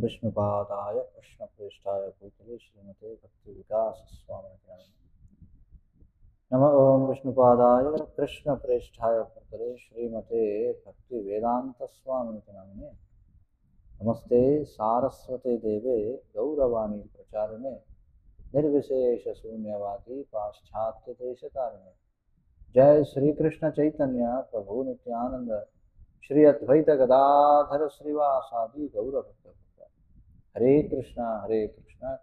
विष्णुपादाय कृष्णप्रेष्ठाय भूतले श्रीमते भक्तिविकासस्वामिनिति नमः। ओं विष्णुपादाय कृष्णप्रेष्ठाय भूतले श्रीमते भक्तिवेदान्तस्वामिनिति नामिने नमस्ते सारस्वते देवे गौरवाणी प्रचारिणे निर्विशेषशून्यवादी पाश्चात्यदेशतारिणे। जय श्री कृष्ण चैतन्य प्रभु नित्यानंद श्री अद्वैत गदाधर श्रीवासादि गौरभक्त। हरे कृष्णा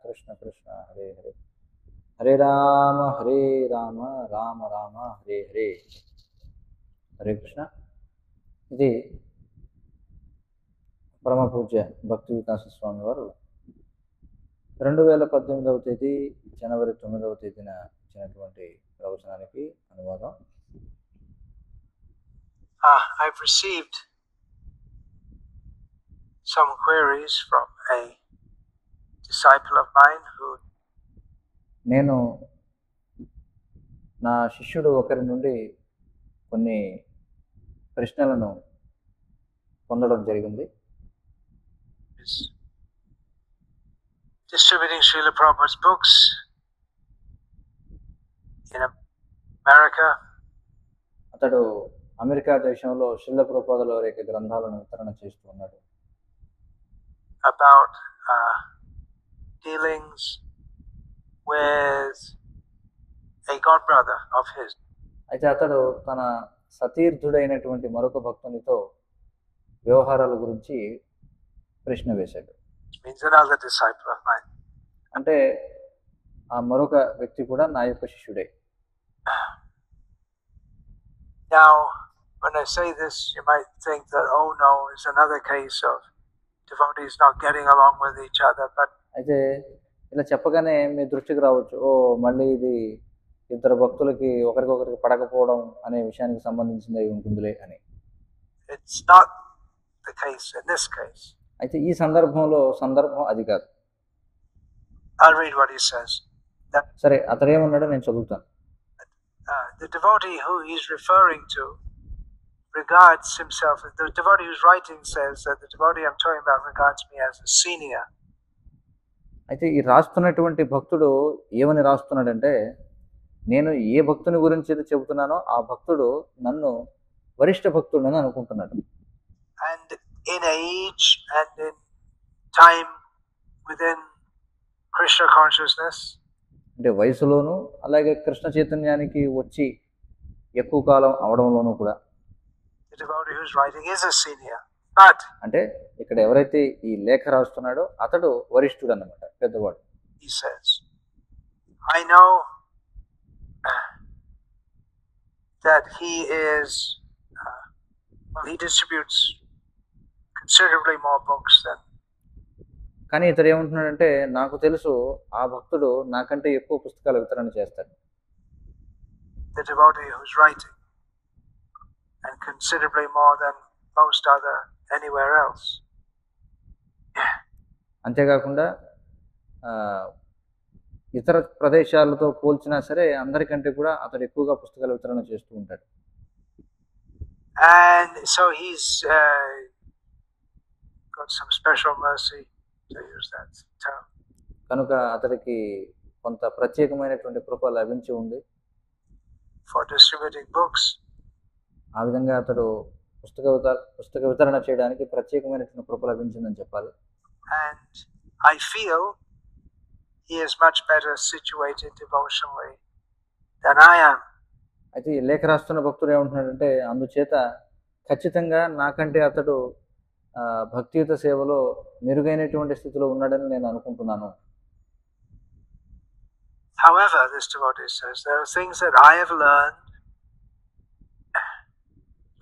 कृष्ण कृष्ण हरे हरे, हरे राम राम राम हरे हरे। हरे कृष्ण। ఇది పరమ పూజ్య భక్తి వికాస స్వామి వారు 2018వ తేదీ జనవరి 9వ తేదీన ఇచ్చినటువంటి ప్రవచనానికి అనువాదం. I've received some queries from a disciple of mine who నేను నా శిష్యుడు ఒకరి నుండి కొన్ని ప్రశ్నలను పొందడం జరిగింది. is distributing Srila Prabhupada's books in America. అతడు అమెరికా దేశంలో శ్రీల ప్రభుపాదుల వారి యొక్క గ్రంథాలను వితరణ చేస్తూ ఉన్నాడు. About dealings with a god brother of his. అయితే అతడు తన సతీర్థుడైనటువంటి మరొక భక్తునితో వ్యవహారాల గురించి ప్రశ్న వేశాడు. Means another disciple of mine. అంటే ఆ మరొక వ్యక్తి కూడా నా యొక్క శిష్యుడే. Now, when I say this, you might think that, oh no, it's another case of devotees not getting along with each other. But అయితే ఇలా చెప్పగానే మీ దృష్టికి రావచ్చు, ఓ మళ్ళీ ఇది ఇద్దరు భక్తులకి ఒకరికొకరికి పడకపోవడం అనే విషయానికి సంబంధించింది ఉంటుందిలే అని. It's not the case in this case. అయితే ఈ సందర్భంలో సందర్భం అది కాదు. I'll read what he says. సరే, అతడు ఏమన్నాడో నేను చదువుతాను. The devotee who he's referring to regards himself, the devotee who's writing says that the devotee I'm talking about regards me as a senior. అయితే ఈ రాస్తున్నటువంటి భక్తుడు ఏమని రాస్తున్నాడంటే, నేను ఏ భక్తుని గురించి అయితే చెబుతున్నానో ఆ భక్తుడు నన్ను వరిష్ఠ భక్తుడని అనుకుంటున్నాడు. And in age and in time within Krishna consciousness, అంటే వయసులోను అలాగే కృష్ణ చైతన్యానికి వచ్చి ఎక్కువ కాలం అవడంలోనూ కూడా the devotee who's writing is a senior. But అంటే ఇక్కడ ఎవరైతే ఈ లేఖ రాస్తున్నాడో అతడు వరిష్ఠుడు అన్నమాట, పెద్దవాడు. he says, I know that he is he distributes considerably more books than. కానీ ఇతడు ఏమంటున్నాడంటే, నాకు తెలుసు ఆ భక్తుడు నాకంటే ఎక్కువ పుస్తకాల వితరణ చేస్తాడు. The devotee who's writing, and considerably more than most other anywhere else. అంతేకాకుండా ఇతర ప్రదేశాలతో పోల్చినా సరే అందరికంటే కూడా అతడు ఎక్కువగా పుస్తకాల వితరణ చేస్తూ ఉంటాడు. And so he's got some special mercy, to use that term. కనుక అతడికి కొంత ప్రత్యేకమైనటువంటి కృప లభించి ఉంది for distributing books. ఆ విధంగా అతడు పుస్తక వితరణ చేయడానికి ప్రత్యేకమైనటువంటి కృప లభించిందని చెప్పాలి. And I feel he is much better situated devotionally than I am. అయితే ఈ లేఖ రాస్తున్న భక్తుడు ఏమంటున్నాడంటే, అందుచేత ఖచ్చితంగా నాకంటే అతడు భక్తియుత సేవలో మెరుగైనటువంటి స్థితిలో ఉన్నాడని నేను అనుకుంటున్నాను. However, this devotee says, there are things that I have learned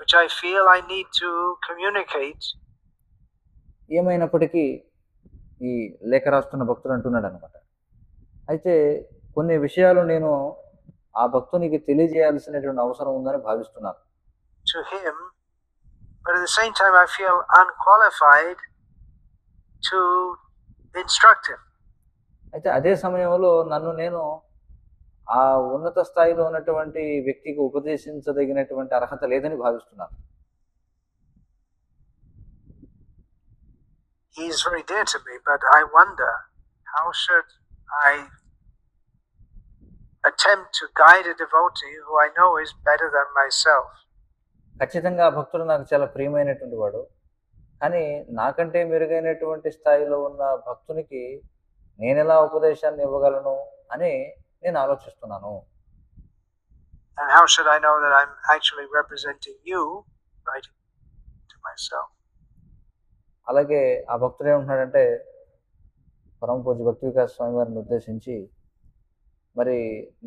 which I feel I need to communicate. ఏమైనప్పటికీ ఈ లేఖ రాస్తున్న భక్తుడు అంటున్నాడు అనమాట, అయితే కొన్ని విషయాలు నేను ఆ భక్తునికి తెలియజేయాల్సినటువంటి అవసరం ఉందని భావిస్తున్నాను. To him, but at the same time I feel unqualified to instruct him. అయితే అదే సమయంలో నన్ను నేను ఆ ఉన్నత స్థాయిలో ఉన్నటువంటి వ్యక్తికి ఉపదేశించదగినటువంటి అర్హత లేదని భావిస్తున్నాను. he is very dear to me, but I wonder how should I attempt to guide a devotee who I know is better than myself. ఖచ్చితంగా ఆ భక్తుడు నాకు చాలా ప్రియమైనటువంటి వాడు, కానీ నాకంటే మెరుగైనటువంటి స్థాయిలో ఉన్న భక్తునికి నేను ఎలా ఉపదేశాన్ని ఇవ్వగలను అని నేను ఆలోచిస్తున్నాను. And how should I know that I'm actually representing you, writing to myself? అలాగే ఆ భక్తుడు ఏమంటున్నాడంటే, పరమ పూజ్య భక్తి వికాస్ స్వామి వారిని ఉద్దేశించి, మరి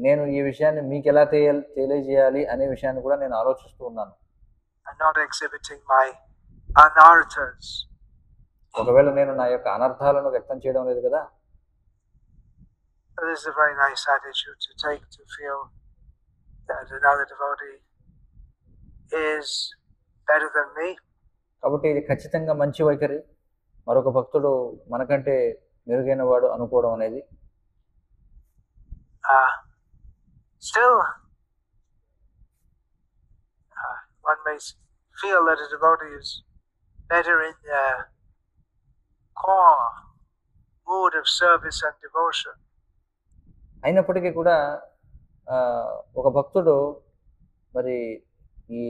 నేను ఈ విషయాన్ని మీకు ఎలా తెలియజేయాలి అనే విషయాన్ని కూడా నేను ఆలోచిస్తూ ఉన్నాను. I'm not exhibiting my anarthas. ఒకవేళ నేను నా యొక్క అనర్థాలను వ్యక్తం చేయడం లేదు కదా. This is a very nice attitude to take, to feel that another devotee is better than me. కాబట్టి ఇది ఖచ్చితంగా మంచి వైఖరి, మరొక భక్తుడు మనకంటే మెరుగైన వాడు అనుకోవడం అనేది. Still, one may feel that a devotee is better in the core mood of service and devotion. అయినప్పటికీ కూడా ఒక భక్తుడు మరి ఈ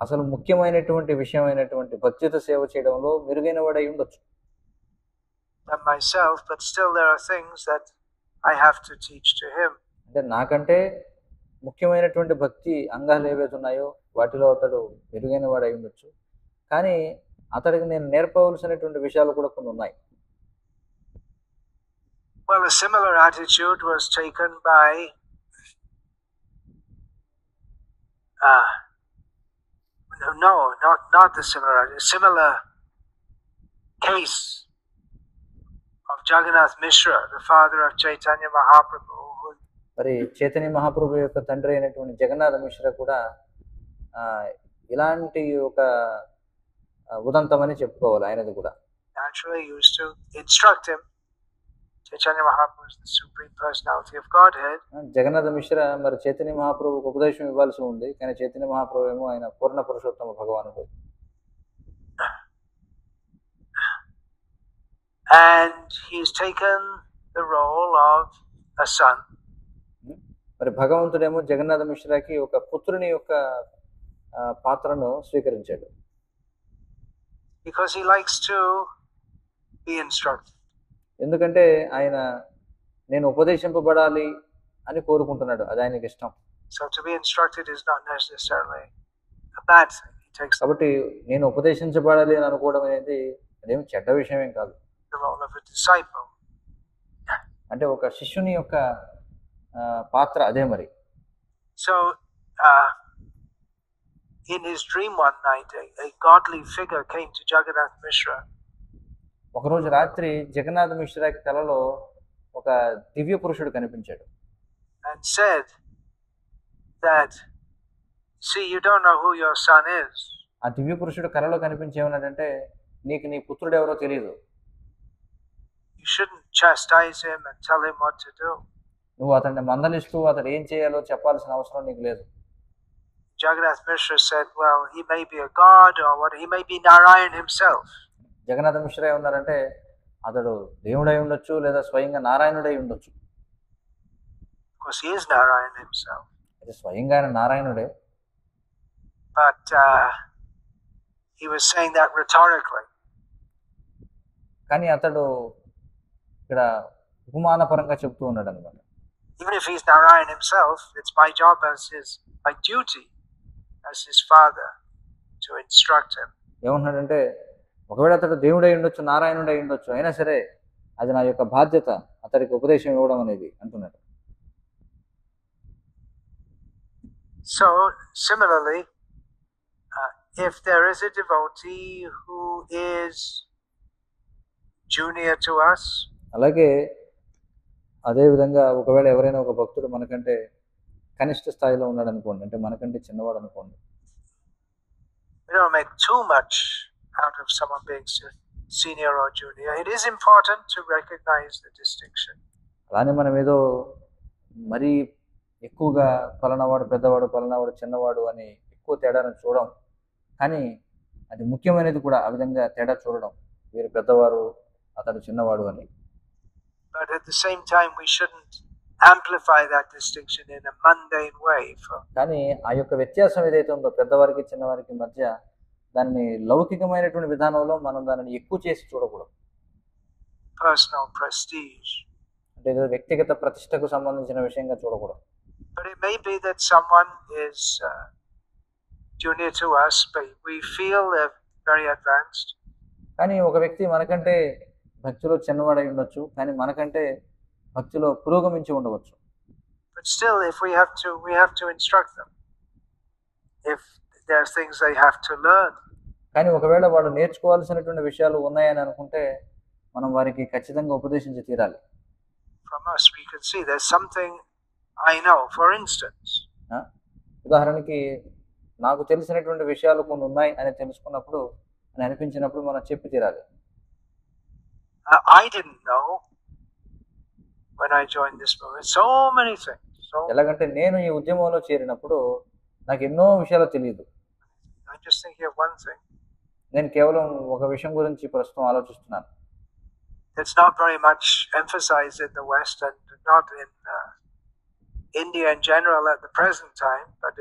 అసలు ముఖ్యమైనటువంటి విషయమైనటువంటి భక్తితో సేవ చేయడంలో మెరుగైన వాడై ఉండొచ్చు. Than myself, but still there are things that I have to teach to him. అంటే నాకంటే ముఖ్యమైనటువంటి భక్తి అంగాలు ఏవైతే ఉన్నాయో వాటిలో అతడు మెరుగైన వాడై ఉండొచ్చు, కానీ అతడికి నేను నేర్పవలసినటువంటి విషయాలు కూడా కొన్ని ఉన్నాయి. Well, a similar attitude was taken by not the similar case of Jagannath Mishra, the father of Chaitanya Mahaprabhu. మరి చైతన్య మహాప్రభు యొక్క తండ్రి అయినటువంటి జగన్నాథ మిశ్ర కూడా ఇలాంటి ఒక ఉదంతమని చెప్పుకోవాలి ఆయనది కూడా. Naturally used to instruct him. Chaitanya Mahaprabhu is the Supreme Personality of Godhead. Jagannath మిశ్ర మరి చైతన్య మహాప్రభుకు ఉపదేశం ఇవ్వాల్సి ఉంది, కానీ చైతన్య మహాప్రభు ఏమో ఆయన పూర్ణ పురుషోత్తమ భగవానుడు. And he's taken the role of a son. మరి భగవంతుడేమో జగన్నాథ మిశ్రాకి ఒక పుత్రుని యొక్క పాత్రను స్వీకరించాడు. Because he likes to be instructed. ఎందుకంటే ఆయన నేను ఉపదేశింపబడాలి అని కోరుకుంటున్నాడు, అది ఆయనకి ఇష్టం. So to be instructed is not necessarily a bad thing. He takes కాబట్టి నేను ఉపదేశించబడాలి అని అనుకోవడం అనేది అదేమి చెడ్డ విషయమేం కాదు. the role of a disciple. అంటే ఒక శిష్యుని యొక్క పాత్ర అదే మరి. So in his dream one night, a godly figure came to Jagannath Mishra. ఒకరోజు రాత్రి జగన్నాథ మిశ్రాకి కలలో ఒక దివ్య పురుషుడు కనిపించాడు. And said that, see, you don't know who your son is. ఆ దివ్య పురుషుడు కలలో కనిపించేమన్నాడంటే, నీకు నీ పుత్రుడు ఎవరో తెలియదు. You shouldn't chastise him and tell him what to do. నువ్వు అతన్ని మందలిస్తూ అతడు ఏం చేయాలో చెప్పాల్సిన అవసరం నీకు లేదు. Jagannath Mishra said, well, he may be a god or what, he may be Narayan himself. Jagannath మిశ్ర ఏమన్నారంటే, అతడు దేవుడై ఉండొచ్చు లేదా స్వయంగా నారాయణుడై ఉండొచ్చు. Of course, he is Narayan himself. అది స్వయంగా ఆయన నారాయణుడే. But he was saying that rhetorically. కానీ అతడు ఇక్కడ ఉపమానపరంగా చెప్తూ ఉన్నాడు అనమాట. Even if he's Narayan himself, it's my job my duty as his father to instruct him. ఏమంటున్నాడంటే, ఒకవేళ అతడు దేవుడై ఉండొచ్చు, నారాయణుడై ఉండొచ్చు, అయినా సరే అది నా యొక్క బాధ్యత అతడికి ఉపదేశం ఇవ్వడం అనేది అంటున్నాడు. So similarly, if there is a devotee who is junior to us, అలాగే అదే విధంగా ఒకవేళ ఎవరైనా ఒక భక్తుడు మనకంటే కనిష్ట స్థాయిలో ఉన్నాడు అనుకోండి, అంటే మనకంటే చిన్నవాడు అనుకోండి, we don't make too much out of someone being senior or junior. It is important to recognize the distinction. అలానే మనం ఏదో మరీ ఎక్కువగా పలానావాడు పెద్దవాడు, పలానావాడు చిన్నవాడు అని ఎక్కువ తేడాను చూడడం, కానీ అది ముఖ్యమైనది కూడా ఆ విధంగా తేడా చూడడం. వీరు పెద్దవారు, అతడు చిన్నవాడు అని. But at the same time, we shouldn't amplify that distinction in a mundane way for కానీ ఆ యొక్క వ్యత్యాసం ఏదైతే ఉందో పెద్దవారికి చిన్నవారికి మధ్య, దాన్ని లౌకికమైనటువంటి విధానంలో మనం దానిని ఎక్కువ చేసి చూడకూడదు. personal prestige. అంటే ఏదో వ్యక్తిగత ప్రతిష్టకు సంబంధించిన విషయంగా చూడకూడదు. But it may be that someone is junior to us, but we feel they're very advanced. కానీ ఒక వ్యక్తి మనకంటే భక్తిలో చిన్నవాడై ఉండొచ్చు, కానీ మనకంటే భక్తిలో పురోగమించి ఉండవచ్చు. But still, if we have to instruct them. If there are things they have to learn. కానీ ఒకవేళ వాళ్ళు నేర్చుకోవాల్సినటువంటి విషయాలు ఉన్నాయని అనుకుంటే మనం వారికి ఖచ్చితంగా ఉపదేశించి తీరాలి. From us, we can see there's something I know. For instance, ఉదాహరణకి నాకు తెలిసినటువంటి విషయాలు కొన్ని ఉన్నాయి అని తెలుసుకున్నప్పుడు అని అనిపించినప్పుడు మనం చెప్పి తీరాలి. I didn't know when I joined this movement so many things. ఎలాగంటే నేను ఈ ఉద్యమంలో చేరినప్పుడు నాకు ఎన్నో విషయాలు తెలియదు. I'm just thinking of one thing. నేను కేవలం ఒక విషయం గురించి ప్రస్తుతం ఆలోచిస్తున్నాను. It's not very much emphasized in the West and not in India in general at the present time, but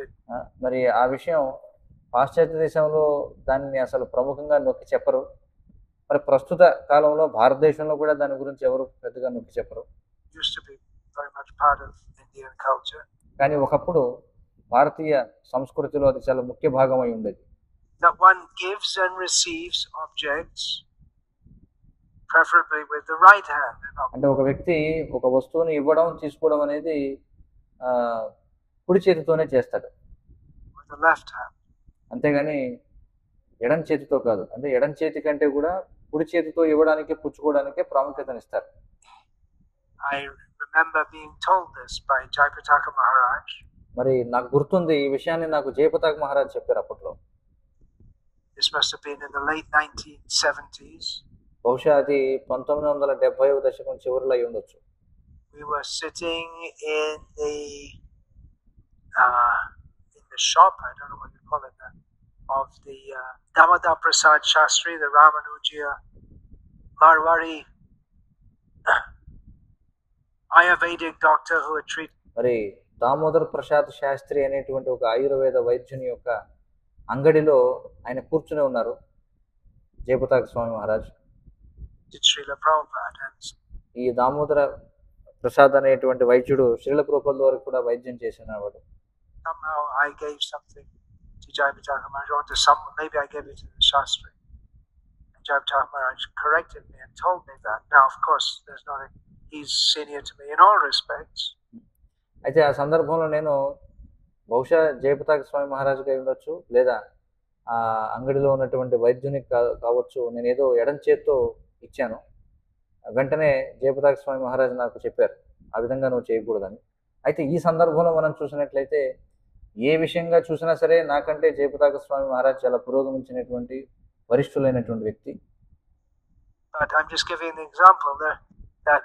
మరి ఆ విషయం పాశ్చాత్య దేశంలో దాన్ని అసలు ప్రముఖంగా నొక్కి చెప్పరు. మరి ప్రస్తుత కాలంలో భారతదేశంలో కూడా దాని గురించి ఎవరు పెద్దగా నొక్కి చెప్పరు. used to be very much part of Indian culture. కానీ ఒకప్పుడు భారతీయ సంస్కృతిలో అది చాలా ముఖ్య భాగమై ఉండేది. That one gives and receives objects preferably with the right hand. అంటే ఒక వ్యక్తి ఒక వస్తువుని ఇవ్వడం తీసుకోవడం అనేది కుడి చేతితోనే చేస్తాడు. With the left hand. అంతేగాని ఎడం చేతితో కాదు. అంటే ఎడం చేతి కంటే కూడా కుడి చేతితో ఇవ్వడానికి పుచ్చుకోవడానికే ప్రాముఖ్యతనిస్తారు. I remember being told this by Jayapataka Maharaj. మరి నాకు గుర్తుంది ఈ విషయాన్ని నాకు జయపతాక మహారాజ్ చెప్పారు అప్పట్లో. This must have been in the late 1970s. బహుశా అది 1970వ దశకం చివరిలో అయి ఉండొచ్చు. We were sitting in the shop, I don't know what you call it now, of the Damodar Prasad Shastri, the Ramanuja Marwari Ayurvedic doctor who had treated. మరి దామోదర్ ప్రసాద్ శాస్త్రి అనేటువంటి ఒక ఆయుర్వేద వైద్యుని యొక్క అంగడిలో ఆయన కూర్చుని ఉన్నారు జయపతాక స్వామి మహారాజ్. ఈ దామోదర ప్రసాద్ అనేటువంటి వైద్యుడు శ్రీల ప్రభుపాదుల వారికి కూడా వైద్యం చేసినవాడు. Somehow I gave something to Jayapataka Maharaj, or to someone, maybe I gave it to the Shastri. And Jayapataka Maharaj corrected me and told me that. Now, of course, he's senior to me in all respects. అయితే ఆ సందర్భంలో నేను బహుశా జయపతాక స్వామి మహారాజుగా ఉండొచ్చు, లేదా ఆ అంగడిలో ఉన్నటువంటి వైద్యునికి కావచ్చు, నేను ఏదో ఎడం చేత్తో ఇచ్చాను. వెంటనే జయపతాక స్వామి మహారాజు నాకు చెప్పారు ఆ విధంగా నువ్వు చేయకూడదని. అయితే ఈ సందర్భంలో మనం చూసినట్లయితే ఏ విషయంగా చూసినా సరే నాకంటే జయపతాక స్వామి మహారాజ్ చాలా పురోగమించినటువంటి వరిష్ఠులైనటువంటి వ్యక్తి. But I'm just giving an example that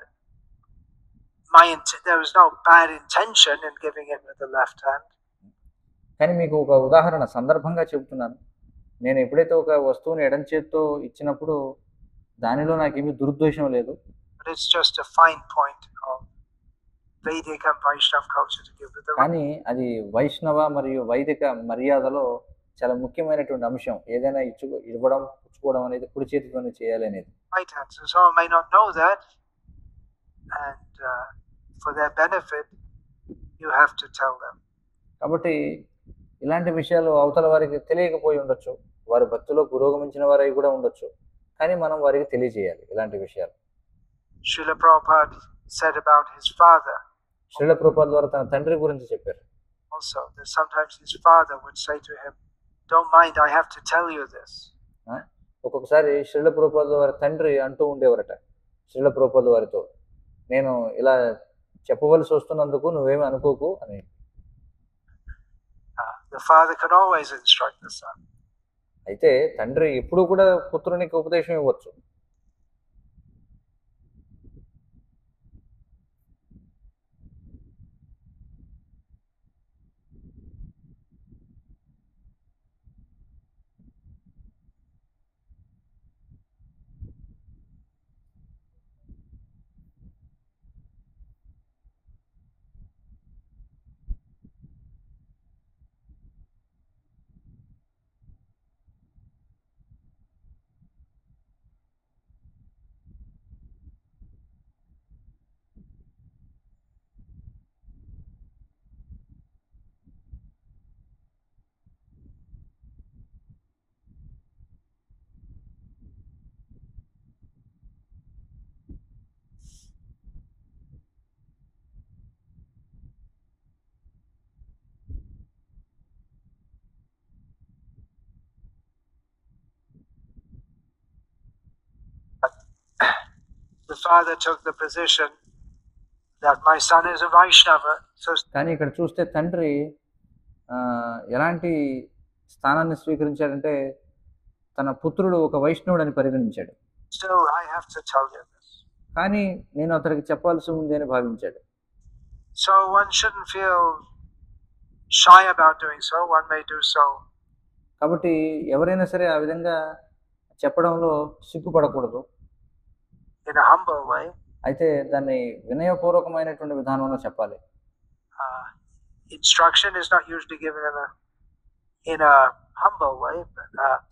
there was no bad intention in giving it with the left hand. కానీ మీకు ఒక ఉదాహరణ సందర్భంగా చెబుతున్నాను. నేను ఎప్పుడైతే ఒక వస్తువుని ఎడం చేత్తో ఇచ్చినప్పుడు దానిలో నాకేమీ దురుద్దేశం లేదు. But it's just a fine point of Vedic and Vaishnava culture to give with the. కానీ అది వైష్ణవ మరియు వైదిక మర్యాదలో చాలా ముఖ్యమైనటువంటి అంశం. ఏదైనా ఇవ్వడం పుచ్చుకోవడం అనేది కుడి చేతితోనే చేయాలి అనేది. Right hand. So someone may not know that, and for their benefit, you have to tell them. కాబట్టి ఇలాంటి విషయాలు అవతల వారికి తెలియకపోయి ఉండొచ్చు, వారి భక్తిలో పురోగమించిన వారై కూడా ఉండొచ్చు, కానీ మనం వారికి తెలియజేయాలి ఇలాంటి విషయాలు. Srila Prabhupada said about his father. Srila ప్రభుపాదుల ద్వారా తన తండ్రి గురించి చెప్పారు. Also, that sometimes his father would say to him, "Don't mind, I have to tell you this." ఒక్కొక్కసారి శ్రీల ప్రభుపాదుల వారి తండ్రి అంటూ ఉండేవారట శ్రీల ప్రభుపాదుల వారితో, నేను ఇలా చెప్పవలసి వస్తున్నందుకు నువ్వేమీ అనుకోకు అని. The father could always instruct the son. అయితే తండ్రి ఎప్పుడూ కూడా పుత్రునికి ఉపదేశం ఇవ్వచ్చు. the father took the position that my son is a Vaishnava. So కానీ ఇక్కడ చూస్తే తండ్రి ఎలాంటి స్థానాన్ని స్వీకరించాడంటే తన పుత్రుడు ఒక వైష్ణవుడు అని పరిగణించాడు. still I have to tell you this. కానీ నేను అతనికి చెప్పాల్సి ఉంది అని భావించాడు. So one shouldn't feel shy about doing so. One may do so. కాబట్టి ఎవరైనా సరే ఆ విధంగా చెప్పడంలో సిగ్గుపడకూడదు. In a humble way. అయితే దాన్ని వినయపూర్వకమైనటువంటి విధానంలో చెప్పాలి. Instruction is not usually given in a humble way.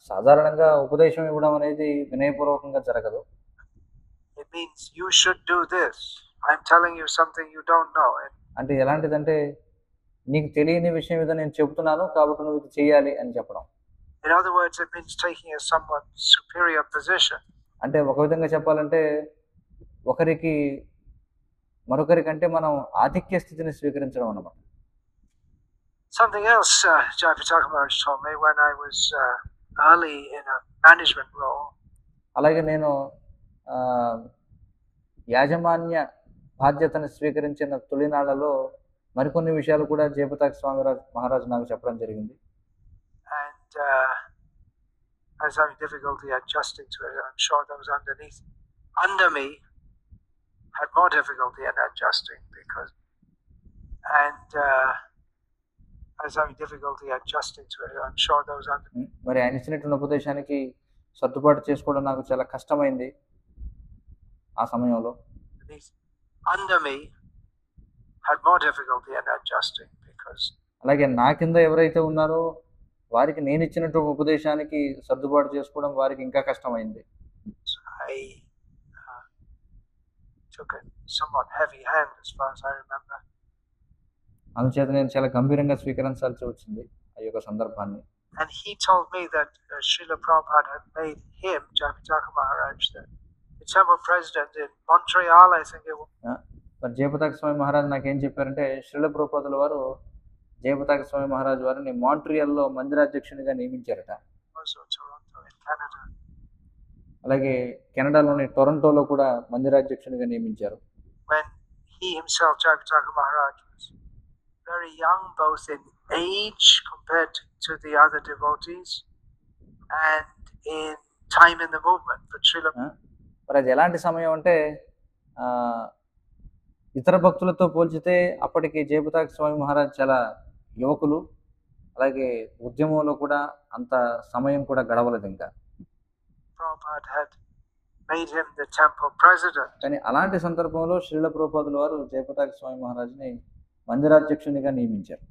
సాధారణంగా ఉపదేశం ఇవ్వడం అనేది వినయపూర్వకంగా జరగదు. It means you should do this. I'm telling you something you don't know. అంటే ఎలాంటిదంటే నీకు తెలియని విషయం ఏదో నేను చెబుతున్నాను కాబట్టి నువ్వు ఇది చేయాలి అని చెప్పడం. In other words, it means taking a somewhat superior position. అంటే ఒక విధంగా చెప్పాలంటే ఒకరికి మరొకరికంటే మనం ఆధిక్య స్థితిని స్వీకరించడం అన్నమాట. Something else Jayapataka Maharaj told me when I was early in a management role. అలాగే నేను యాజమాన్య బాధ్యతను స్వీకరించిన తొలినాళ్లలో మరికొన్ని విషయాలు కూడా జయపతాక స్వామి మహారాజు నాకు చెప్పడం జరిగింది. And I was having difficulty adjusting to it. I'm sure those under me had more difficulty in adjusting because I was having difficulty adjusting to it. I'm sure those under me. మరి ఆయన ఇచ్చినటువంటి ఉపదేశానికి సర్దుబాటు చేసుకోవడం నాకు చాలా కష్టమైంది ఆ సమయంలో. Under me had more difficulty in adjusting because అలాగే నా కింద ఎవరైతే ఉన్నారో వారికి నేను ఇచ్చినటువంటి ఉపదేశానికి సర్దుబాటు చేసుకోవడం వారికి ఇంకా కష్టమైంది. I took a somewhat heavy hand as far as I remember. అందుచేత నేను చాలా గంభీరంగా స్వీకరించాల్సి వచ్చింది ఆ యొక్క సందర్భాన్ని. And he told me that Srila Prabhupada had made him, Jayapataka Maharaj, the temple president in Montreal, I think it was. మరి జయపతాక స్వామి మహారాజ్ నాకేం చెప్పారంటే శ్రీల ప్రభుపాదుల వారు జయపతాక స్వామి మహారాజ్ వారిని మాంట్రియాల్లో మందిరాధ్యక్షునిగా నియమించారట. అలాగే కెనడాలోని టొరంటోలో కూడా మందిరాధ్యక్షునిగా నియమించారు. When he himself, Jayapataka Maharaj, was very young both in age compared to the other devotees and in time in the movement. But Srila మరి అది ఎలాంటి సమయం అంటే ఇతర భక్తులతో పోల్చితే అప్పటికి జయపతాక స్వామి మహారాజ్ చాలా యువకులు, అలాగే ఉద్యమంలో కూడా అంత సమయం కూడా గడవలేదు ఇంకా. కానీ అలాంటి సందర్భంలో శ్రీల ప్రభుపాదుల వారు జయపతాక స్వామి మహారాజ్ని మందిరాధ్యక్షునిగా నియమించారు.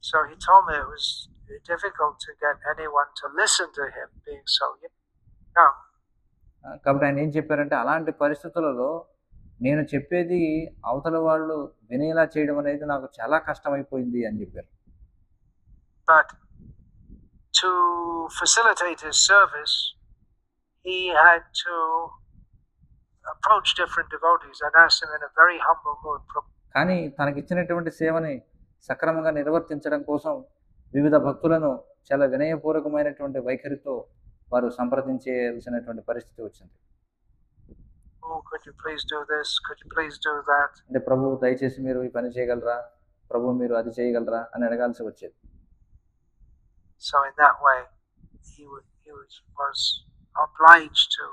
So he told me it was difficult to get anyone to listen to him being so young. కాబట్టి ఆయన ఏం చెప్పారంటే అలాంటి పరిస్థితులలో నేను చెప్పేది అవతల వాళ్ళు వినేలా చేయడం అనేది నాకు చాలా కష్టమైపోయింది అని చెప్పారు. But to facilitate his service, he had to approach different devotees and ask them in a very humble mood. కానీ తనకిచ్చినటువంటి సేవని సక్రమంగా నిర్వర్తించడం కోసం వివిధ భక్తులను చాలా వినయపూర్వకమైనటువంటి వైఖరితో వారు సంప్రదించాల్సినటువంటి పరిస్థితి వచ్చింది. Oh, could you please do this? Could you please do that? అంటే ప్రభు దయచేసి మీరు ఈ పని చేయగలరా, ప్రభు మీరు అది చేయగలరా అని అడగాల్సి వచ్చేది. So in that way, he was obliged to,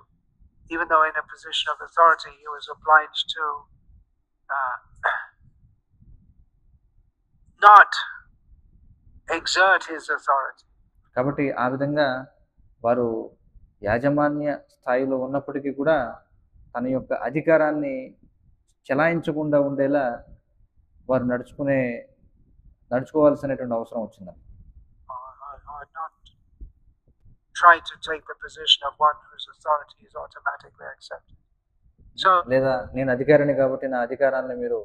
even though in a position of authority, he was obliged to not exert his authority. కాబట్టి ఆ విధంగా వారు యాజమాన్య స్థాయిలో ఉన్నప్పటికీ కూడా తన యొక్క అధికారాన్ని చెలాయించకుండా ఉండేలా వారు నడుచుకోవాల్సినటువంటి అవసరం వచ్చింది. లేదా నేను అధికారిని కాబట్టి నా అధికారాన్ని మీరు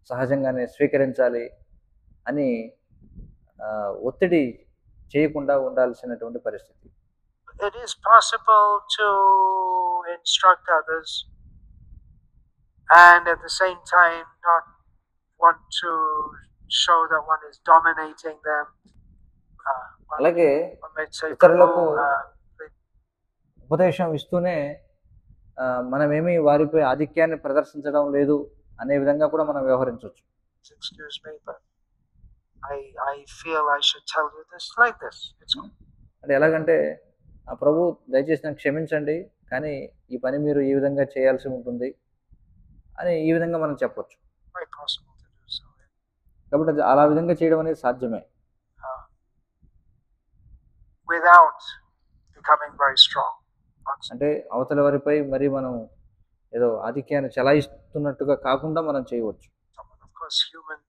సహజంగానే స్వీకరించాలి అని ఒత్తిడి చేయకుండా ఉండాల్సినటువంటి పరిస్థితి. It is possible to instruct others and at the same time not want to show that one is dominating them. అలాగే ఇతరులకు ఉపదేశం ఇస్తూనే మనమేమి వారిపై ఆధిక్యాన్ని ప్రదర్శించడం లేదు అనే విధంగా కూడా మనం వ్యవహరించవచ్చు. Excuse me, but I feel I should tell you this like this. It's అంటే ఎలాగంటే ప్రభు దయచేసి నన్ను క్షమించండి, కానీ ఈ పని మీరు ఈ విధంగా చేయాల్సి ఉంటుంది అని ఈ విధంగా మనం చెప్పొచ్చు. quite possible to do so. కాబట్టి అది అలా విధంగా చేయడం అనేది సాధ్యమే. Without becoming very strong. అంటే అవతల వారిపై మరి మనం ఏదో ఆధిక్యాన్ని చెలాయిస్తున్నట్టుగా కాకుండా మనం చేయవచ్చు. Of course, human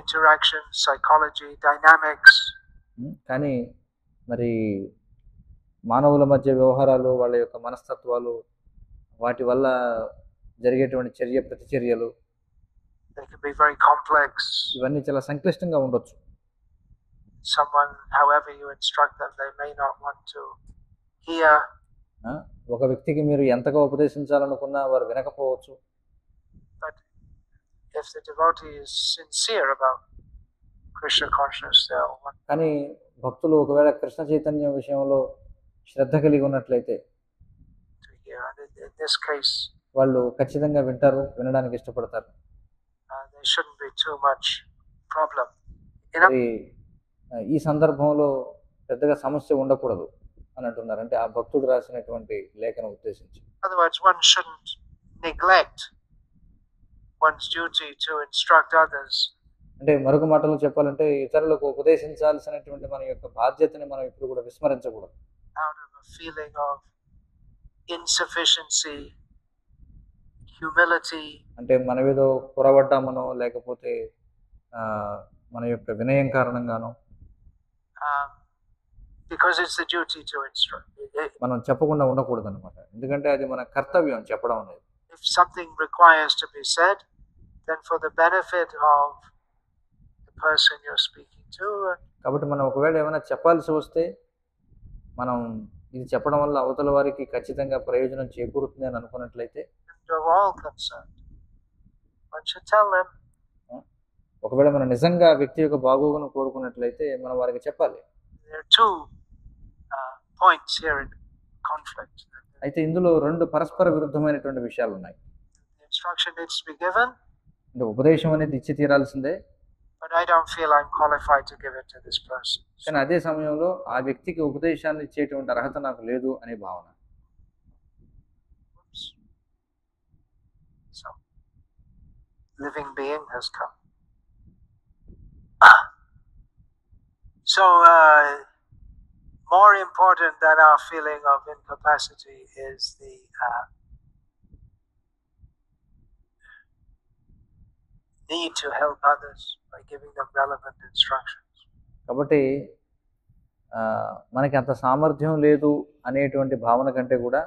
interaction, psychology, dynamics. కానీ మరి మానవుల మధ్య వ్యవహారాలు, వాళ్ళ యొక్క మనస్తత్వాలు, వాటి వల్ల జరిగేటువంటి చర్య ప్రతిచర్యలు, they can be very complex. ఇవన్నీ చాలా సంక్లిష్టంగా ఉండొచ్చు. Someone, however you instruct them, they may not want to hear. ఒక వ్యక్తికి మీరు ఎంతగా ఉపదేశించాలనుకున్నా వారు వినకపోవచ్చు. But if the devotee is sincere about Krishna consciousness, they'll want. కానీ భక్తులు ఒకవేళ కృష్ణ చైతన్యం విషయంలో శ్రద్ధ కలిగి ఉన్నట్లయితే to hear. And in this case, వాళ్ళు ఖచ్చితంగా వింటారు, వినడానికి ఇష్టపడతారు. there shouldn't be too much problem. మరి ఈ సందర్భంలో పెద్దగా సమస్య ఉండకూడదు అని అంటున్నారు. అంటే ఆ భక్తుడు రాసినటువంటి లేఖను ఉద్దేశించి. In other words, one shouldn't neglect one's duty to instruct others. అంటే మరొక మాటలో చెప్పాలంటే ఇతరులకు ఉపదేశించాల్సినటువంటి మన యొక్క బాధ్యతని మనం ఇప్పుడు కూడా విస్మరించకూడదు. Out of a feeling of insufficiency, humility. అంటే మనమేదో పొరబడ్డామనో లేకపోతే మన యొక్క వినయం కారణంగానో, because it's the duty to instruct. మనం చెప్పకుండా ఉండకూడదు అనమాట. ఎందుకంటే అది మన కర్తవ్యం చెప్పడం అనేది. If something requires to be said, then for the benefit of the person you're speaking to. కాబట్టి మనం ఒకవేళ ఏమైనా చెప్పాల్సి వస్తే మనం ఇది చెప్పడం వల్ల అవతల వారికి ఖచ్చితంగా ప్రయోజనం చేకూరుతుంది అని అనుకున్నట్లయితే, of all concerned, one should tell them. ఒకవేళ మనం నిజంగా వ్యక్తి యొక్క బాగోగును కోరుకున్నట్లయితే మనం వారికి చెప్పాలి. There are two points here in conflict. అయితే ఇందులో రెండు పరస్పర విరుద్ధమైనటువంటి విషయాలు ఉన్నాయి. The instruction needs to be given. అంటే ఉపదేశం అనేది ఇచ్చి తీరాల్సిందే. But I don't feel I'm qualified to give it to this person. కానీ అదే సమయంలో ఆ వ్యక్తికి ఉపదేశాన్ని ఇచ్చేటువంటి అర్హత నాకు లేదు అనే భావన. So, living being has come. So, more important than our feeling of incapacity is the need to help others by giving them relevant instructions. కాబట్టి మనకి అంత సామర్థ్యం లేదు అనేటువంటి భావన కంటే కూడా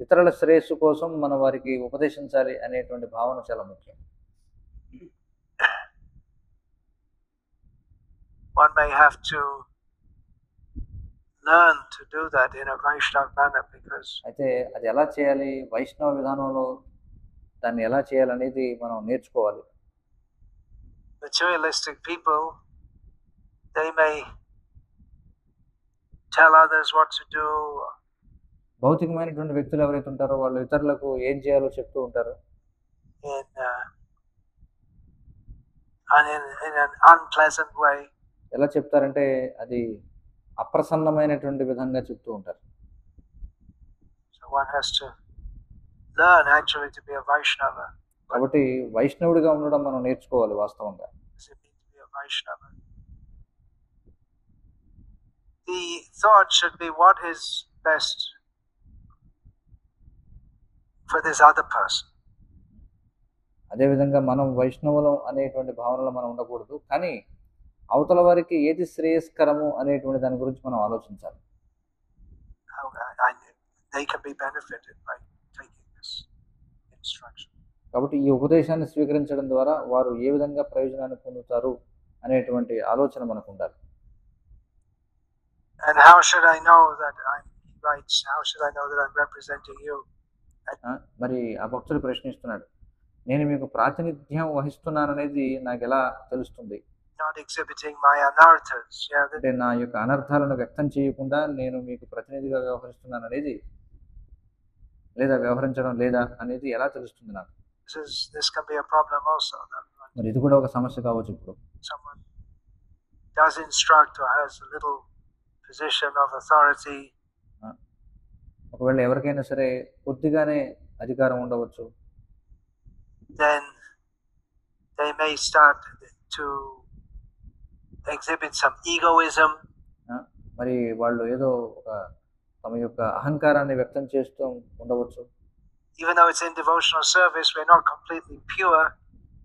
ఇతరుల శ్రేయస్సు కోసం మనం వారికి ఉపదేశించాలి అనేటువంటి భావన చాలా ముఖ్యం. One may have to learn to do that in a Vaishnava manner because. అయితే అది ఎలా చేయాలి, వైష్ణవ విధానంలో దాన్ని ఎలా చేయాలనేది మనం నేర్చుకోవాలి. Materialistic people, they may tell others what to do. భౌతికమైనటువంటి వ్యక్తులు ఎవరైతే ఉంటారో వాళ్ళు ఇతరులకు ఏం చేయాలో చెప్తూ ఉంటారు. In an unpleasant way. ఎలా చెప్తారంటే అది అప్రసన్నమైనటువంటి విధంగా చెప్తూ ఉంటారు. So one has to learn actually to be a Vaishnava. కాబట్టి వైష్ణవుడిగా ఉండడం మనం నేర్చుకోవాలి వాస్తవంగా. The thought should be what is best for this other person. అదేవిధంగా మనం వైష్ణవులం అనేటువంటి భావనలో మనం ఉండకూడదు, కానీ అవతల వారికి ఏది శ్రేయస్కరము అనేటువంటి దాని గురించి మనం ఆలోచించాలి. They can be benefited by taking this instruction. కాబట్టి ఈ ఉపదేశాన్ని స్వీకరించడం ద్వారా వారు ఏ విధంగా ప్రయోజనాన్ని పొందుతారు అనేటువంటి ఆలోచన మనకు ఉండాలి. And how should I know that he writes, how should I know that I'm representing you? మరి ఆ భక్తుడు ప్రశ్నిస్తున్నాడు, నేను మీకు ప్రాతినిధ్యం వహిస్తున్నాననేది నాకు ఎలా తెలుస్తుంది? Not exhibiting my anarthas. అంటే నా యొక్క అనర్థాలను వ్యక్తం చేయకుండా నేను మీకు ప్రతినిధిగా వ్యవహరిస్తున్నాను అనేది లేదా వ్యవహరించడం లేదా అనేది ఎలా తెలుస్తుంది నాకు? This can be a problem also. That మరి ఇది కూడా ఒక సమస్య కావచ్చు ఇప్పుడు. someone does instruct or has a little position of authority, ఒకవేళ ఎవరికైనా సరే కొద్దిగానే అధికారం ఉండవచ్చు. then they may start to exhibit some egoism. మరి వాళ్ళు ఏదో ఒక తమ యొక్క అహంకారాన్ని వ్యక్తం చేస్తూ ఉండవచ్చు. Even though it's in devotional service, we're not completely pure.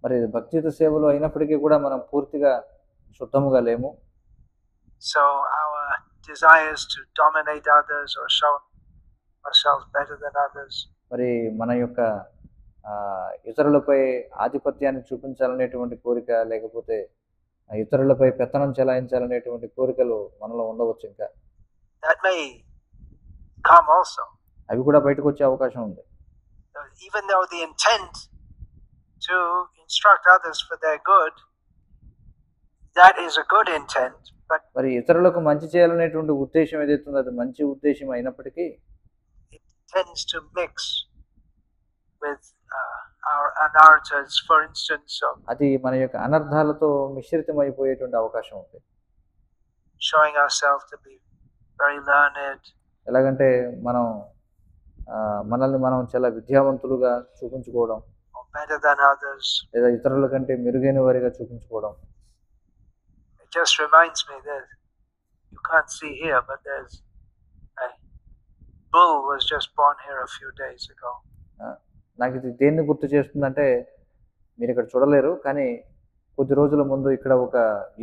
మరి భక్తియుత సేవలో అయినప్పటికీ కూడా మనం పూర్తిగా శుద్ధముగా లేము. So our desires to dominate others or show ourselves better than others, మరి మన యొక్క ఇతరులపై ఆధిపత్యాన్ని చూపించాలనేటువంటి కోరిక, లేకపోతే ఇతరులపై పెత్తనం చెలాయించాలనేటువంటి కోరికలు మనలో ఉండవచ్చు. ఇంకా that may come also. అవి కూడా బయటకు వచ్చే అవకాశం ఉంది. Even though the intent to instruct others for their good, that is a good intent, but మరి ఇతరులకు మంచి చేయాలనేటువంటి ఉద్దేశం ఏదైతే ఉందో అది మంచి ఉద్దేశం అయినప్పటికీ it tends to mix with our anarthas, for instance, of అది మన యొక్క అనర్థాలతో మిశ్రితం అయిపోయేటువంటి అవకాశం ఉంది. showing ourselves to be very learned, ఎలాగంటే మనం మనల్ని మనం చాలా విద్యావంతులుగా చూపించుకోవడం, or better than others. లేదా ఇతరుల కంటే మెరుగైన వారిగా చూపించుకోవడం. It just reminds me that you can't see here, but there's a bull was just born here a few days ago. నాకు ఇది దేన్ని గుర్తు చేస్తుందంటే, మీరు ఇక్కడ చూడలేరు కానీ కొద్ది రోజుల ముందు ఇక్కడ ఒక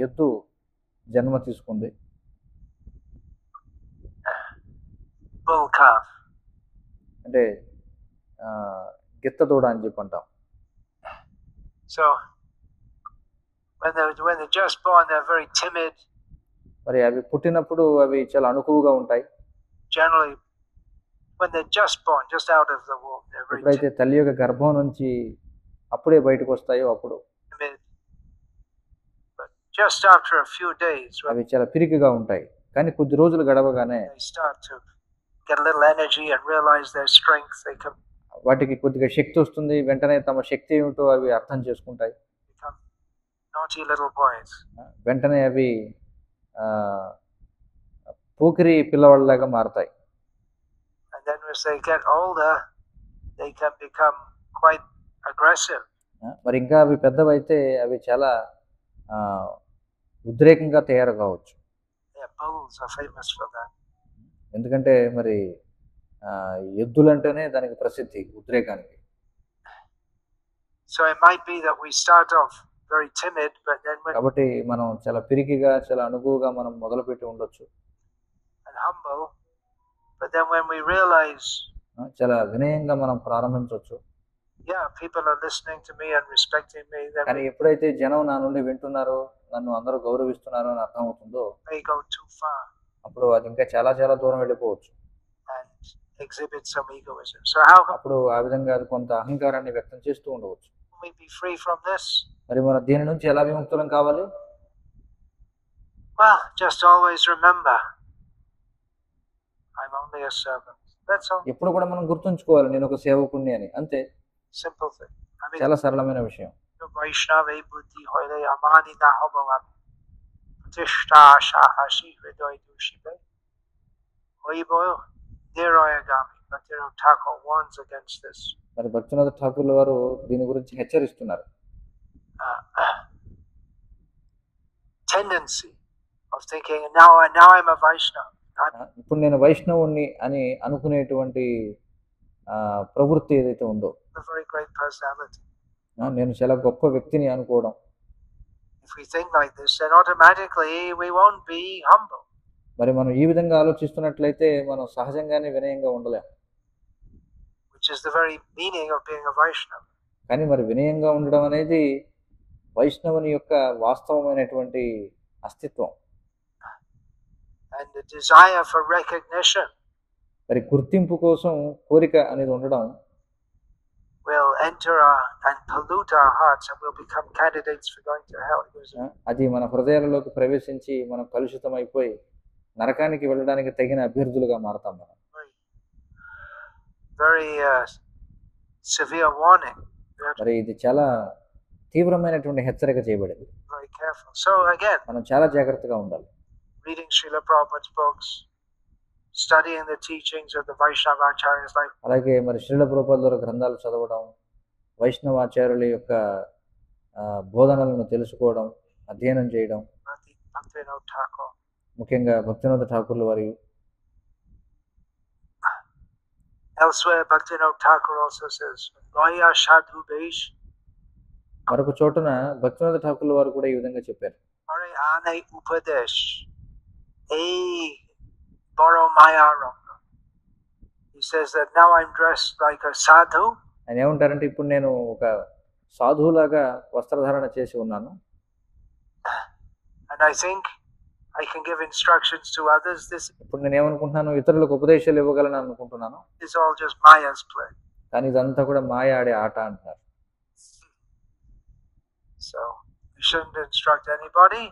ఎద్దు జన్మ తీసుకుంది. Bull calf. అంటే గిత్త దూడ అని చెప్పి అంటాం. So when they're just born, they're very timid. మరి అవి పుట్టినప్పుడు అవి చాలా అణుకువగా ఉంటాయి. Generally, when they're just born, just out of the womb, they're very ఎప్పుడైతే తల్లి యొక్క గర్భం నుంచి అప్పుడే బయటకు వస్తాయో అప్పుడు timid. But just after a few days, when అవి చాలా పిరికిగా ఉంటాయి. కానీ కొద్ది రోజులు గడవగానే they start to get a little energy and realize their strength, they can వాటికి కొద్దిగా శక్తి వస్తుంది. వెంటనే తమ శక్తి ఏమిటో అవి అర్థం చేసుకుంటాయి. become naughty little boys. వెంటనే అవి పోకిరి పిల్లవాళ్ళలాగా మారతాయి. And then as they get older, they can become quite aggressive. మరి ఇంకా అవి పెద్దవైతే అవి చాలా ఉద్రేకంగా తయారు కావచ్చు. Yeah, bulls are famous for that. ఎందుకంటే మరి ఎద్దులంటేనే దానికి ప్రసిద్ధి, ఉద్రేకానికి. So it might be that we start off very timid, but then when కాబట్టి మనం చాలా పిరికిగా, చాలా అనుగువగా మనం మొదలుపెట్టి ఉండొచ్చు. and humble, but then when we realize, చాలా వినయంగా మనం ప్రారంభించవచ్చు. yeah, people are listening to me and respecting me, then కానీ ఎప్పుడైతే జనం నా నుండి వింటున్నారో, నన్ను అందరూ గౌరవిస్తున్నారో అని అర్థం అవుతుందో, we may go too far అప్పుడు అది ఇంకా చాలా చాలా దూరం వెళ్ళిపోవచ్చు. and exhibit some egoism. So how can అప్పుడు ఆ విధంగా అది కొంత అహంకారాన్ని వ్యక్తం చేస్తూ ఉండవచ్చు. we be free from this? మరి మనం దీని నుంచి ఎలా విముక్తులం కావాలి? Well, just always remember, I'm only a servant. That's all. ఎప్పుడు కూడా మనం గుర్తుంచుకోవాలి, నేను ఒక సేవకుణ్ణి అని. అంతే, Simple thing. I mean, చాలా సరళమైన విషయం. Vaishnava buddhi hoile amani na hobavam tishta shahashi hridoy dushibe hoibo niroyagami. Bhaktivinoda Thakur warns against this. మరి భక్తినాథ ఠాకూర్ల వారు దీని గురించి హెచ్చరిస్తున్నారు. Tendency of thinking, now I'm a Vaishnava. ఇప్పుడు నేను వైష్ణవుణ్ణి అని అనుకునేటువంటి ప్రవృత్తి ఏదైతే ఉందో, A very great personality. నేను చాలా గొప్ప వ్యక్తిని అనుకోవడం. If we think like this, then automatically we won't be humble. మరి మనం ఈ విధంగా ఆలోచిస్తున్నట్లయితే మనం సహజంగానే వినయంగా ఉండలేం. Which is the very meaning of being a Vaishnava. కానీ మరి వినయంగా ఉండడం అనేది వైష్ణవుని యొక్క వాస్తవమైనటువంటి అస్తిత్వం. And the desire for recognition మరి గుర్తింపు కోసం కోరిక అనేది ఉండడం will enter and pollute our hearts, and we'll become candidates for going to hell. అది మన హృదయాలలోకి ప్రవేశించి మనం కలుషితం అయిపోయి నరకానికి వెళ్ళడానికి తగిన అభ్యర్థులుగా మారతాం మనం. very severe warning. We have to మరి ఇది చాలా తీవ్రమైనటువంటి హెచ్చరిక చేయబడింది. be very careful. So again, మనం చాలా జాగ్రత్తగా ఉండాలి. reading Srila Prabhupada's books, studying the teachings of the Vaishnava Acharyas like అలాగే మరి శ్రీల ప్రభుపాదుల ద్వారా గ్రంథాలు చదవడం, వైష్ణవాచార్యుల యొక్క బోధనలను తెలుసుకోవడం, అధ్యయనం చేయడం, Bhaktivinoda Thakur. ముఖ్యంగా భక్తినాథ ఠాకూర్ల వారి Elsewhere, Bhaktivinoda Thakur also says, Vaya Sadhu Besh, మరొక చోటున భక్తినాథ ఠాకూర్ల వారు కూడా ఈ విధంగా చెప్పారు. Hare Ane Upadesh, A Boro Maya Ranga. He says that now I'm dressed like a sadhu. ఆయన ఏమంటారంటే ఇప్పుడు నేను ఒక సాధువులాగా వస్త్రధారణ చేసి ఉన్నాను. And I think I can give instructions to others. This ఇప్పుడు నేను ఏమనుకుంటున్నాను, ఇతరులకు ఉపదేశాలు ఇవ్వగలను అనుకుంటున్నాను. is all just Maya's play. కానీ ఇదంతా కూడా మాయ ఆడే ఆట అంటున్నారు. So we shouldn't instruct anybody.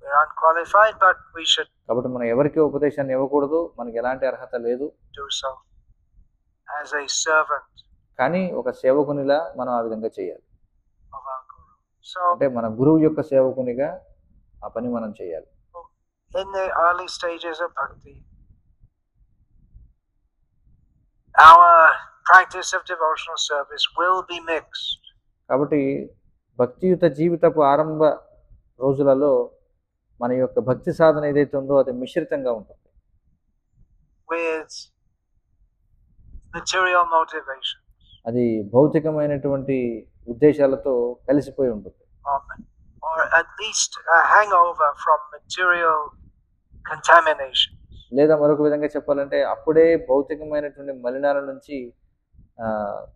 We're unqualified, but we should కాబట్టి మనం ఎవరికి ఉపదేశాన్ని ఇవ్వకూడదు, మనకి ఎలాంటి అర్హత లేదు. do so as a servant కానీ ఒక సేవకునిలా మనం ఆ విధంగా చేయాలి. of our Guru. So అంటే మన గురువు యొక్క సేవకునిగా ఆ పని మనం చేయాలి. in the early stages of bhakti, our practice of devotional service will be mixed కాబట్టి భక్తియుత జీవితపు ఆరంభ రోజులలో మన యొక్క భక్తి సాధన ఏదైతే ఉందో అది మిశ్రితంగా ఉంటుంది. with material motivation, అది భౌతికమైనటువంటి ఉద్దేశాలతో కలిసిపోయి ఉంటుంది. or at least a hangover from material contamination. లేదా మరొక విధంగా చెప్పాలంటే అప్పుడే భౌతికమైనటువంటి మలినాల నుంచి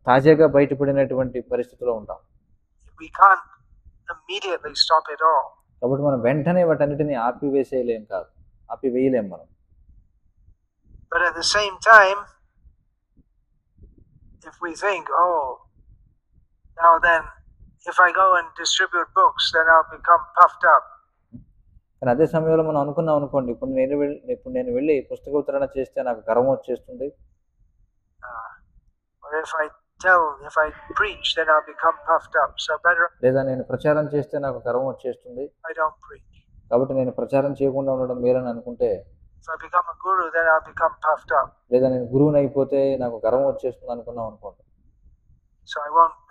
తాజాగా బయటపడినటువంటి పరిస్థితిలో ఉంటాం. We can't immediately stop it all. కాబట్టి మనం వెంటనే వాటన్నిటిని ఆపివేసేయలేం కాదు, ఆపివేయలేం మనం. But at the same time, if we think, oh, now then, if I go and distribute books, then I'll become puffed up. కానీ అదే సమయంలో మనం అనుకున్నాం అనుకోండి, ఇప్పుడు నేను వెళ్ళి పుస్తక వితరణ చేస్తే నాకు గర్వం వచ్చేస్తుంది. Or if I preach, then I'll become puffed up. So better లేదా నేను ప్రచారం చేస్తే నాకు గర్వం వచ్చేస్తుంది, I don't preach. కాబట్టి నేను ప్రచారం చేయకుండా ఉండడం మేలని అనుకుంటే, If I become a guru, then I'll become puffed up. లేదా నేను గురువుని అయిపోతే నాకు గర్వం వచ్చేస్తుంది అనుకున్నాం అనుకోండి. So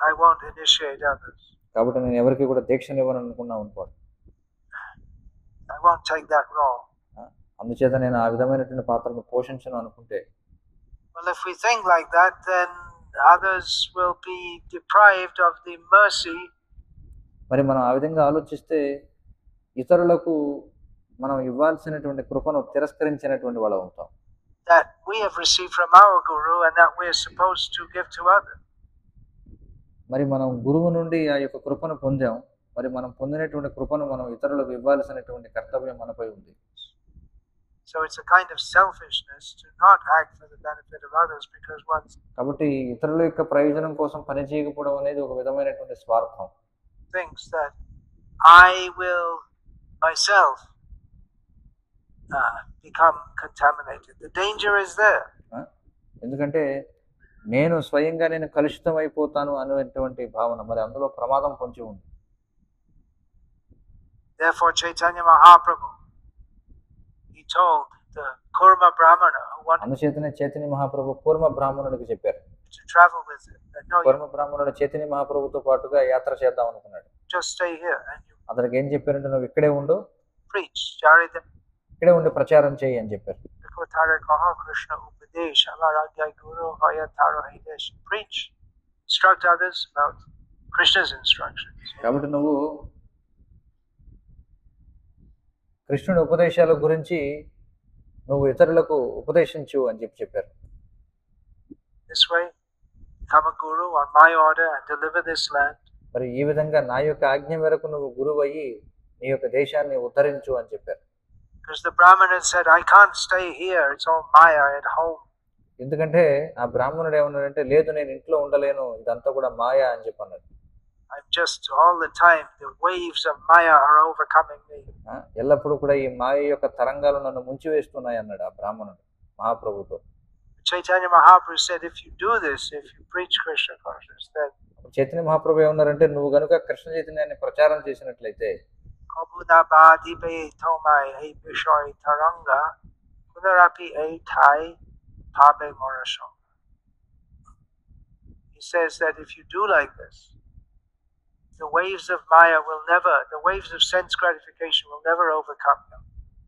I won't initiate others. కాబట్టి నేను ఎవరికి కూడా దీక్షనివ్వను అనుకున్నాం అనుకోండి. I won't take that role. అందుచేత నేను ఆ విధమైనటువంటి పాత్రను పోషించను అనుకుంటే, Well, if we think like that, then others will be deprived of the mercy మరి మనం ఆ విధంగా ఆలోచిస్తే ఇతరులకు మనం ఇవ్వాల్సినటువంటి కృపను తిరస్కరించినటువంటి వాళ్ళం అవుతాం. that we have received from our guru and that we are supposed to give to others. మరి మనం గురువు నుండి ఆ యొక్క కృపను పొందాం, మరి మనం పొందినటువంటి కృపను మనం ఇతరులకు ఇవ్వాల్సినటువంటి కర్తవ్యం మనపై ఉంది. So it's a kind of selfishness to not act for the benefit of others because one కాబట్టి ఇతరుల యొక్క ప్రయోజనం కోసం పని చేయకపోవడం అనేది ఒక విధమైనటువంటి స్వార్థం. thinks that I will myself become contaminated. The danger is there. ఎందుకంటే నేను స్వయంగా నేను కలుషితం అయిపోతాను అనేటువంటి భావన, మరి అందులో ప్రమాదం పొంచి ఉంది. Therefore Chaitanya Mahaprabhu, he told the Kurma Brahmana who wanted అందుచేతనే చైతన్య మహాప్రభు కూర్మ బ్రాహ్మణుడికి చెప్పారు, to travel with him that no, you కూర్మ బ్రాహ్మణుడు చైతన్య మహాప్రభుతో పాటుగా యాత్ర చేద్దాం అనుకున్నాడు. just stay here and you అతనికి ఏం చెప్పారంటే, నువ్వు ఇక్కడే ఉండు, preach. Jarida ఇక్కడే ఉండి ప్రచారం చేయి అని చెప్పారు. Kotara Kaha Krishna Upadesh Amaragya Guru Haya Taro Hidesh. Preach. Instruct others about Krishna's instructions. కాబట్టి నువ్వు కృష్ణుడి ఉపదేశాల గురించి నువ్వు ఇతరులకు ఉపదేశించు అని చెప్పారు. This way, become a guru on my order and deliver this land. మరి ఈ విధంగా నా యొక్క ఆజ్ఞ మేరకు నువ్వు గురువు అయ్యి నీ యొక్క దేశాన్ని ఉద్ధరించు అని చెప్పారు. Because the Brahmana said, I can't stay here, it's all Maya at home. ఎందుకంటే ఆ బ్రాహ్మణుడు ఏమన్నాడంటే, లేదు నేను ఇంట్లో ఉండలేను, ఇదంతా కూడా మాయా అని చెప్పన్నాడు. I'm just all the time, the waves of Maya are overcoming me. ఎల్లప్పుడూ కూడా ఈ మాయ యొక్క తరంగాలు నన్ను ముంచివేస్తున్నాయి అన్నాడు ఆ బ్రాహ్మణుడు మహాప్రభుతో. Chaitanya Mahaprabhu said, if you do this, if you preach Krishna consciousness, then Chaitanya Mahaprabhu ఏమన్నారంటే నువ్వు కనుక కృష్ణ చైతన్యాన్ని ప్రచారం చేసినట్లయితే Kabunabadi be tomai he bishoy taranga punarapi a thai pabe morasho. He says that if you do like this, the waves of Maya will never, the waves of sense gratification will never overcome you.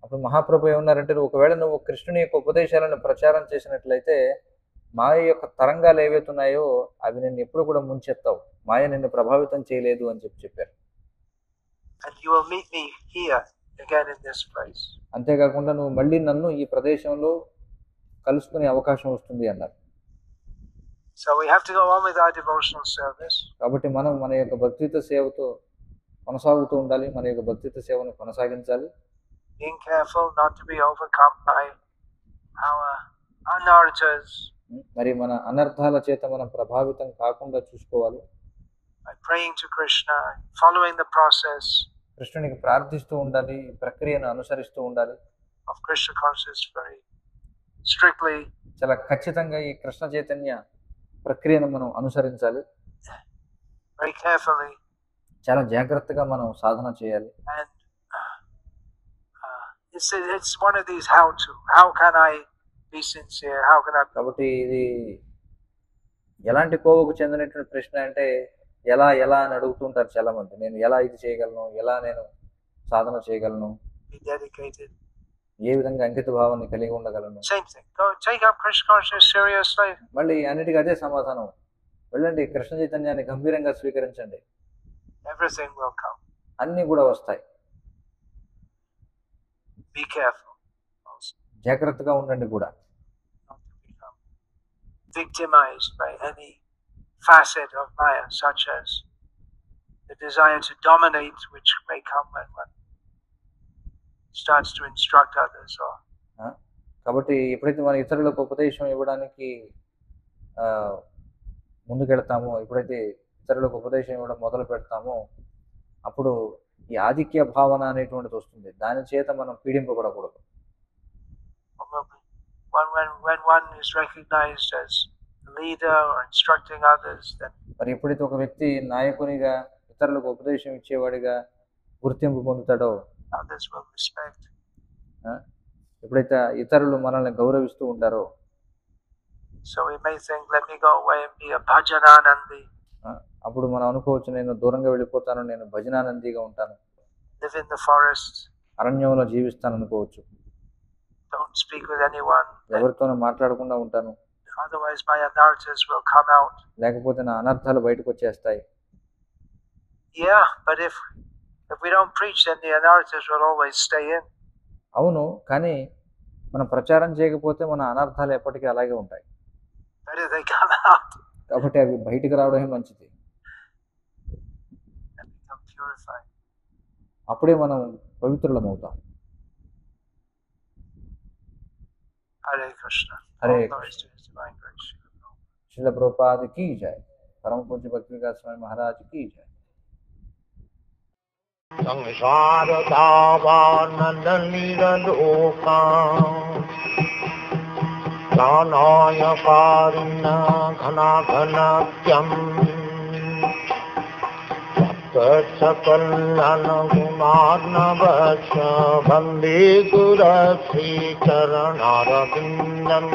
అప్పుడు మహాప్రభు ఏమన్నారంటే ఒకవేళ నువ్వు కృష్ణుని యొక్క ఉపదేశాలను ప్రచారం చేసినట్లయితే మాయ యొక్క తరంగాలు ఏవైతున్నాయో అవి నిన్ను ఎప్పుడు కూడా ముంచెత్తావు, మాయ నిన్ను ప్రభావితం చేయలేదు అని చెప్పారు. And you will meet me here again in this place. అంతేకాకుండా నువ్వు మళ్ళీ నన్ను ఈ ప్రదేశంలో కలుసుకునే అవకాశం వస్తుంది అన్నారు. So we have to go on with our devotional service. కాబట్టి మనం మన యొక్క భక్తియుత సేవతో కొనసాగుతూ ఉండాలి, మన యొక్క భక్తియుత సేవను కొనసాగించాలి. Being careful not to be overcome by our anarthas. మరి మన అనర్థాల చేత మనం ప్రభావితం కాకుండా చూసుకోవాలి. By praying to Krishna, following the process. కృష్ణునికి ప్రార్థిస్తూ ఉండాలి, ప్రక్రియను అనుసరిస్తూ ఉండాలి. Of Krishna consciousness very strictly. చాలా ఖచ్చితంగా ఈ కృష్ణ చైతన్య ప్రక్రియను మనం అనుసరించాలి. Very carefully. చాలా జాగ్రత్తగా మనం సాధన చేయాలి. And it's one of these how to. How can I be sincere? How can I? కాబట్టి ఇది ఎలాంటి కోవకు చెందినటువంటి ప్రశ్న అంటే ఎలా ఎలా అని అడుగుతుంటారు చాలా మంది. నేను ఎలా ఇది చేయగలను, ఎలా నేను సాధన చేయగలను, Be dedicated. ఏ విధంగా అంకిత భావాన్ని కలిగి ఉండగలను. Same thing. Go take up Krishna consciousness seriously. మళ్ళీ అన్నిటికీ అదే సమాధానం. వెళ్ళండి, కృష్ణ చైతన్యాన్ని గంభీరంగా స్వీకరించండి, Everything will come. అన్నీ కూడా వస్తాయి. Be careful. Also, జాగ్రత్తగా ఉండండి కూడా. not to become victimized by any facet of Maya, such as the desire to dominate, which may come when one starts to instruct others. Or కాబట్టి ఎప్పుడైతే మనం ఇతరులకు ఉపదేశం ఇవ్వడానికి ముందుకెళ్తామో, ఎప్పుడైతే ఇతరులకు ఉపదేశం ఇవ్వడం మొదలు పెడతామో అప్పుడు ఈ ఆధిక్య భావన అనేటువంటిది వస్తుంది. దాని చేత మనం పీడింపబడకూడదు. When one is recognized as a leader or instructing others, then మరి ఎప్పుడైతే ఒక వ్యక్తి నాయకునిగా ఇతరులకు ఉపదేశం ఇచ్చేవాడిగా గుర్తింపు పొందుతాడో, others will respect. ఎప్పుడైతే ఇతరులు మనల్ని గౌరవిస్తూ ఉంటారో, So we may think, let me go away and be a bhajananandi. అప్పుడు మనం అనుకోవచ్చు, నేను దూరంగా వెళ్ళిపోతాను, నేను భజనానందిగా ఉంటాను, Live in the forest. అరణ్యంలో జీవిస్తాను అనుకోవచ్చు, Don't speak with anyone. ఎవరితోనూ మాట్లాడకుండా ఉంటాను, Otherwise my anarthas will come out. లేకపోతే నా అనర్థాలు బయటకు వచ్చేస్తాయి. Yeah, but if we don't preach, then the anarthas will always stay in. అవును, కానీ మనం ప్రచారం చేయకపోతే మన అనర్థాలు ఎప్పటికీ అలాగే ఉంటాయి. Better they come out కాబట్టి అవి బయటికి రావడమే మంచిది. and become purified. అప్పుడే మనం పవిత్రులం అవుతాం. Hare Krishna. Hare All glories to His divine grace. Srila Prabhupada కీ జై. పరమ పూజ్య భక్తి వికాస్ స్వామి మహారాజ్ కీ జై. संसार दावानंद लीलोका प्राणाय कारुण्य घना घनात्यम सकलन गुणार्णवश वंदे गुरु श्री चरणारविंदम